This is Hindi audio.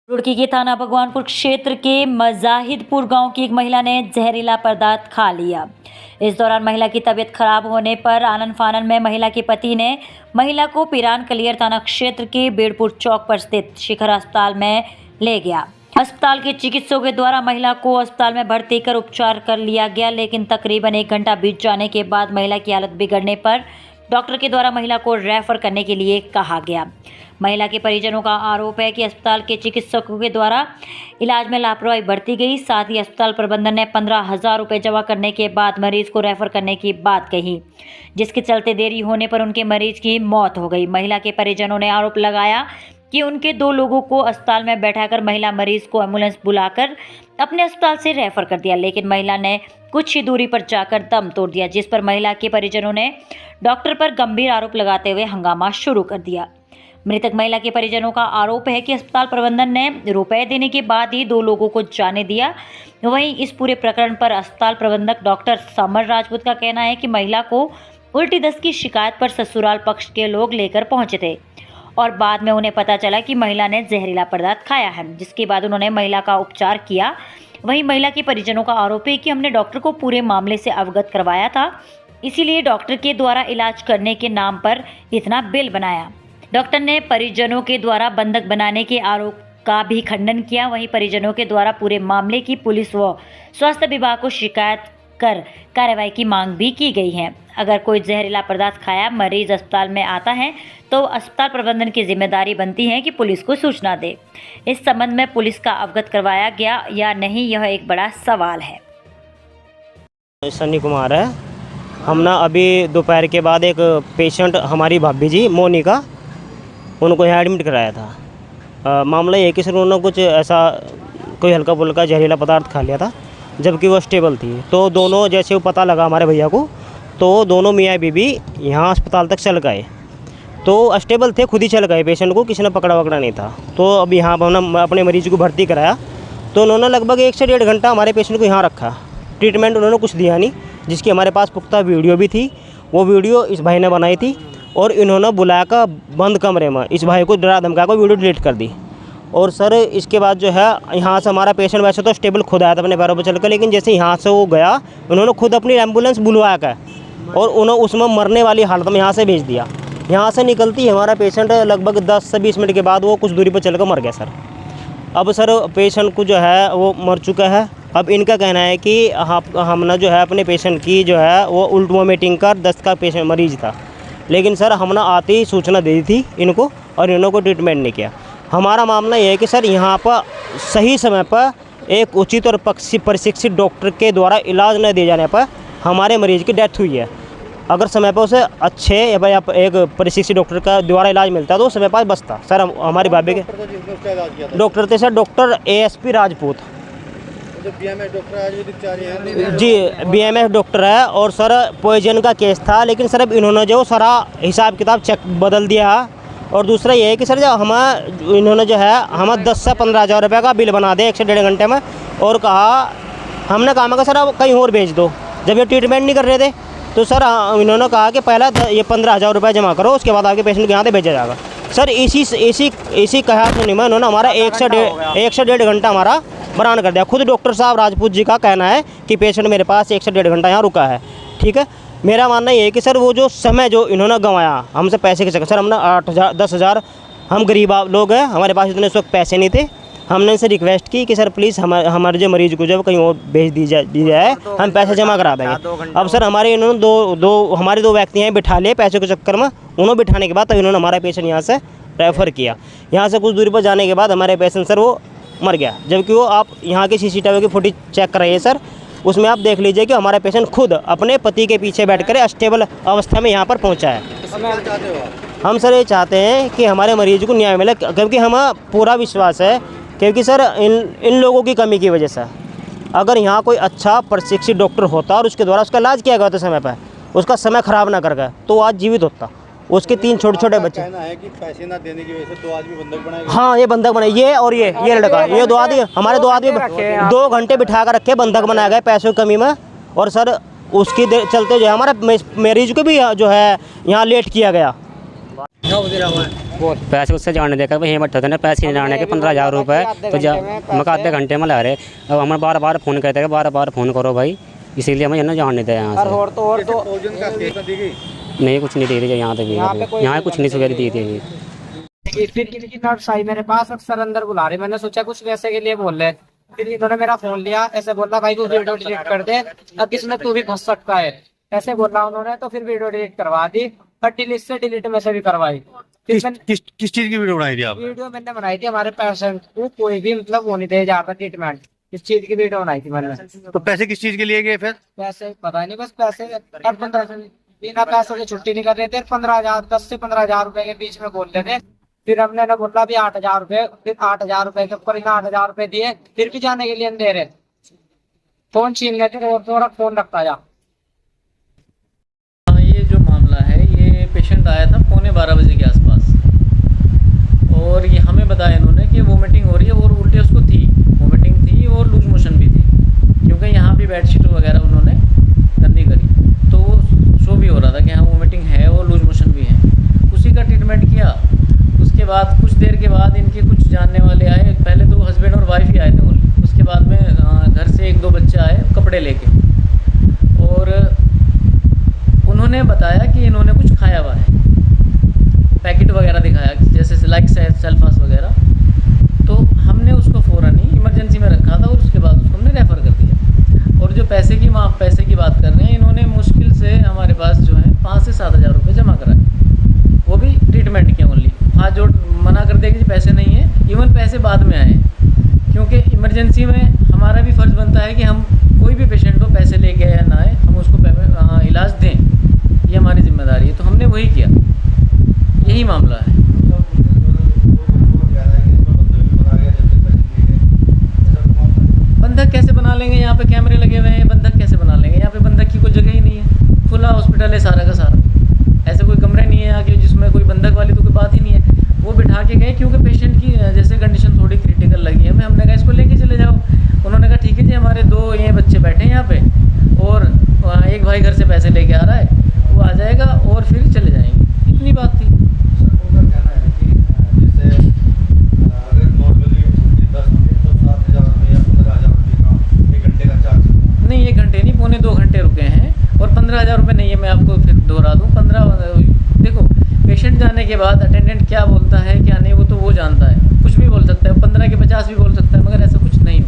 रुड़की के थाना भगवानपुर क्षेत्र के मजाहिदपुर गांव की एक महिला ने जहरीला पदार्थ खा लिया। इस दौरान महिला की तबीयत खराब होने पर आनन फानन में महिला के पति ने महिला को पिरान कलियर थाना क्षेत्र के बेड़पुर चौक पर स्थित शिखर अस्पताल में ले गया। अस्पताल के चिकित्सकों के द्वारा महिला को अस्पताल में भर्ती कर उपचार कर लिया गया, लेकिन तकरीबन 1 घंटा बीत जाने के बाद महिला की हालत बिगड़ने पर डॉक्टर के द्वारा महिला को रेफर करने के लिए कहा गया। महिला के परिजनों का आरोप है कि अस्पताल के चिकित्सकों के द्वारा इलाज में लापरवाही बरती गई। साथ ही अस्पताल प्रबंधन ने 15,000 रुपये जमा करने के बाद मरीज को रेफर करने की बात कही, जिसके चलते देरी होने पर उनके मरीज की मौत हो गई। महिला के परिजनों ने आरोप लगाया कि उनके 2 लोगों को अस्पताल में बैठाकर महिला मरीज को एम्बुलेंस बुलाकर अपने अस्पताल से रेफर कर दिया, लेकिन महिला ने कुछ ही दूरी पर जाकर दम तोड़ दिया, जिस पर महिला के परिजनों ने डॉक्टर पर गंभीर आरोप लगाते हुए हंगामा शुरू कर दिया। मृतक महिला के परिजनों का आरोप है कि अस्पताल प्रबंधन ने रुपए देने के बाद ही 2 लोगों को जाने दिया। वहीं इस पूरे प्रकरण पर अस्पताल प्रबंधक डॉक्टर समर राजपूत का कहना है कि महिला को उल्टी दस्त की शिकायत पर ससुराल पक्ष के लोग लेकर पहुंचे थे और बाद में उन्हें पता चला कि महिला ने जहरीला पदार्थ खाया है, जिसके बाद उन्होंने महिला का उपचार किया। वहीं महिला के परिजनों का आरोप है कि हमने डॉक्टर को पूरे मामले से अवगत करवाया था, इसीलिए डॉक्टर के द्वारा इलाज करने के नाम पर इतना बिल बनाया। डॉक्टर ने परिजनों के द्वारा बंधक बनाने के आरोप का भी खंडन किया। वहीं परिजनों के द्वारा पूरे मामले की पुलिस व स्वास्थ्य विभाग को शिकायत कर कार्रवाई की मांग भी की गई है। अगर कोई जहरीला पदार्थ खाया मरीज अस्पताल में आता है तो अस्पताल प्रबंधन की जिम्मेदारी बनती है कि पुलिस को सूचना दे। इस संबंध में पुलिस का अवगत करवाया गया या नहीं, यह एक बड़ा सवाल है। सन्नी कुमार है। हम ना अभी दोपहर के बाद एक पेशेंट हमारी भाभी जी मोनिका, उनको यहाँ एडमिट कराया था। मामला ये कि सर उन्होंने कुछ ऐसा कोई हल्का फुल्का जहरीला पदार्थ खा लिया था, जबकि वो स्टेबल थी। तो दोनों जैसे वो पता लगा हमारे भैया को, तो दोनों मियाँ बीबी यहाँ अस्पताल तक चल गए। तो स्टेबल थे, खुद ही चल गए, पेशेंट को किसी ने पकड़ा वकड़ा नहीं था। तो अब यहाँ पर हमने अपने मरीज को भर्ती कराया, तो उन्होंने लगभग 1 से 1.5 घंटा हमारे पेशेंट को यहाँ रखा। ट्रीटमेंट उन्होंने कुछ दिया नहीं, जिसकी हमारे पास पुख्ता वीडियो भी थी। वो वीडियो इस भाई ने बनाई थी और इन्होंने बुलाकर बंद कमरे में इस भाई को डरा धमका कर वीडियो डिलीट कर दी। और सर इसके बाद जो है यहाँ से हमारा पेशेंट वैसे तो स्टेबल खुद आया था अपने पैरों पर चलकर, लेकिन जैसे यहाँ से वो गया उन्होंने खुद अपनी एम्बुलेंस बुलवा कर और उन्होंने उसमें मरने वाली हालत में यहाँ से भेज दिया। यहाँ से निकलती हमारा पेशेंट लगभग 10 से 20 मिनट के बाद वो कुछ दूरी पर चलकर मर गया सर। अब सर पेशेंट को जो है वो मर चुका है। अब इनका कहना है कि हमने जो है अपने पेशेंट की जो है वो उल्ट वोमिटिंग का दस्त का पेशेंट मरीज था, लेकिन सर हमने आते ही सूचना दे दी थी इनको और इन्हों को ट्रीटमेंट नहीं किया। हमारा मामला ये है कि सर यहाँ पर सही समय पर एक उचित और प्रशिक्षित डॉक्टर के द्वारा इलाज न दिए जाने पर हमारे मरीज की डेथ हुई है। अगर समय पर उसे अच्छे या एक प्रशिक्षित डॉक्टर का द्वारा इलाज मिलता तो उस समय पर बचता। सर हमारी भाभी के डॉक्टर थे sir doctor ASP Rajput ji, BMS doctor है। और सर पॉइजन का केस था, लेकिन सर अब इन्होंने जो सारा हिसाब किताब चेक बदल दिया। और दूसरा ये है कि सर जब इन्होंने जो है हमें 10 से 15,000 रुपये का बिल बना दिया 1 से 1.5 घंटे में, और कहा हमने कहा मैं सर अब कहीं और भेज दो। जब ये ट्रीटमेंट नहीं कर रहे थे तो सर इन्होंने कहा कि पहला ये 15,000 रुपये जमा करो, उसके बाद आपके पेशेंट को यहाँ से भेजा जाएगा। सर इसी कहा सुनी में उन्होंने हमारा 1 से 1.5 घंटा हमारा बरान कर दिया। खुद डॉक्टर साहब राजपूत जी का कहना है कि पेशेंट मेरे पास 1 से 1.5 घंटा यहाँ रुका है। ठीक है, मेरा मानना ये है कि सर वो जो समय जो इन्होंने गंवाया हमसे पैसे के चक्कर, सर हमने 8,000 10,000, हम गरीब लोग हैं, हमारे पास इतने उस वक्त पैसे नहीं थे। हमने इनसे रिक्वेस्ट की कि सर प्लीज़ हमारे जो मरीज को जब कहीं और भेज दी जाए हम पैसे जमा करा देंगे। अब सर हमारे इन्होंने हमारे 2 व्यक्ति यहाँ बिठा लिए पैसे के चक्कर में। उन्होंने बिठाने के बाद तब इन्होंने हमारा पेशेंट यहाँ से रेफ़र किया। यहाँ से कुछ दूरी पर जाने के बाद हमारे पेशेंट सर वो मर गया, जबकि वो आप यहाँ के CCTV की फुटेज चेक कराइए सर, उसमें आप देख लीजिए कि हमारा पेशेंट खुद अपने पति के पीछे बैठकर स्टेबल अवस्था में यहाँ पर पहुँचा है। हम सर ये चाहते हैं कि हमारे मरीज को न्याय मिले, क्योंकि हमें पूरा विश्वास है क्योंकि सर इन लोगों की कमी की वजह से अगर यहाँ कोई अच्छा प्रशिक्षित डॉक्टर होता और उसके द्वारा उसका इलाज किया गया होता समय पर, उसका समय ख़राब ना कर गया तो आज जीवित होता। उसके 3 छोटे बच्चे है कि पैसे ना देने की वजह से 2 आदमी बंधक बनाए। हाँ, ये बंधक बनाए, ये और ये लड़का, ये 2 आदमी हमारे 2 आदमी 2 घंटे बिठा कर रखे, बंधक बनाए गए पैसों की कमी में। और सर उसके चलते जो है हमारा मरीज को भी जो है यहाँ लेट किया गया। पैसे उससे जाने देकर वहीं बैठे थे ना, पैसे नहीं लाने के 15,000 रुपये तो मैं आधे घंटे में ला रहे। अब हमें बार बार फ़ोन करते हैं, बार बार फ़ोन करो भाई, इसीलिए हमें ना जाने दें यहाँ से। और तो नहीं कुछ नहीं दे रही यहाँ तक, यहाँ कुछ नहीं सुविधा दी थी। फिर किसी नर्स आई मेरे पास, अक्सर अंदर बुला रही, मैंने सोचा कुछ वैसे के लिए बोल रहे। फिर इन्होंने मेरा फोन लिया, ऐसे बोला भाई तू वीडियो डिलीट कर दे, अब किसमें तू भी फंस सकता है, ऐसे बोला उन्होंने। तो फिर वीडियो डिलीट करवा दी, पर डिलीट में से भी करवाई। किस चीज की वीडियो बनाई थी आप? वीडियो मैंने बनाई थी हमारे पेशेंट को कोई भी मतलब वो नहीं दे जाता ट्रीटमेंट, इस चीज की वीडियो बनाई थी मैंने। तो पैसे किस चीज के लिए गए फिर? पैसे पता नहीं, बस पैसे। अब 15 बिना पैसों की छुट्टी नहीं कर रहे थे। 15,000 10 से 15,000 रुपए के बीच में बोल रहे थे। फिर हमने ना बोला भी 8,000 रुपए, फिर 8,000 रुपए के ऊपर 8,000 रुपए दिए, फिर भी जाने के लिए नहीं दे रहे। फोन छीन लेते और थोड़ा फोन रखता जा। ये जो मामला है, ये पेशेंट आया था 11:15 बजे के आसपास, और ये हमें बताया इन्होंने कि वोमिटिंग हो रही है, और उल्टी उसको थी, वोमिटिंग थी और लूज मोशन भी थी, क्योंकि यहाँ भी बेडशीट वगैरह उन्होंने गंदी करी, तो वो शो भी हो रहा था कि हाँ वोमिटिंग है और लूज मोशन भी है। उसी का ट्रीटमेंट किया। उसके बाद कुछ देर के बाद इनके कुछ जानने वाले आए, पहले तो हस्बैंड और वाइफ ही आए थे ओनली, उसके बाद में घर से 1-2 बच्चे आए कपड़े लेके, और उन्होंने बताया कि इन्होंने कुछ खाया हुआ है, पैकेट वगैरह दिखाया जैसे लाइक सेल्फास वगैरह। तो हमने उसको फ़ौरन ही इमरजेंसी में रखा था, और उसके बाद उसको हमने रेफ़र कर दिया। और जो पैसे की बात कर रहे हैं, इन्होंने मुश्किल से हमारे पास जो है 5 से 7,000 रुपये जमा कराए, वो भी ट्रीटमेंट के ओनली। हाँ, जो मना कर देगी पैसे नहीं है, इवन पैसे बाद में आए, क्योंकि इमरजेंसी में हमारा भी फ़र्ज़ बनता है कि हम कोई भी पेशेंट को पैसे लेके आए या ना आए, हम उसको इलाज दें, ये हमारी जिम्मेदारी है। तो हमने वही किया, यही मामला है। बंधक कैसे बना लेंगे? यहाँ पे कैमरे लगे हुए हैं, बंधक कैसे बना लेंगे? यहाँ पे बंधक की कोई जगह ही नहीं है, खुला हॉस्पिटल है सारा का सारा, ऐसे कोई कमरे नहीं है यहाँ के जिसमें कोई बंधक वाली तो कोई बात ही नहीं है। वो बिठा के गए, क्योंकि पेशेंट की जैसे कंडीशन थोड़ी क्रिटिकल लगी है, हमने कहा इसको लेके चले जाओ। उन्होंने कहा ठीक है जी, हमारे 2 ये बच्चे बैठे हैं यहाँ पे, और एक भाई घर से पैसे लेके आ रहा है, वो आ जाएगा और फिर चले जाएंगे, इतनी बात थी। नहीं, 1 घंटे नहीं, 1.25-2 घंटे रुके हैं, और 15,000 रुपये नहीं है। मैं आपको फिर दोहरा दूँ, 15 देखो पेशेंट जाने के बाद अटेंडेंट क्या बोलता है क्या नहीं, वो तो वो जानता है, कुछ भी बोल सकता है, 15 के 50 भी बोल सकता है, मगर ऐसा कुछ नहीं हो।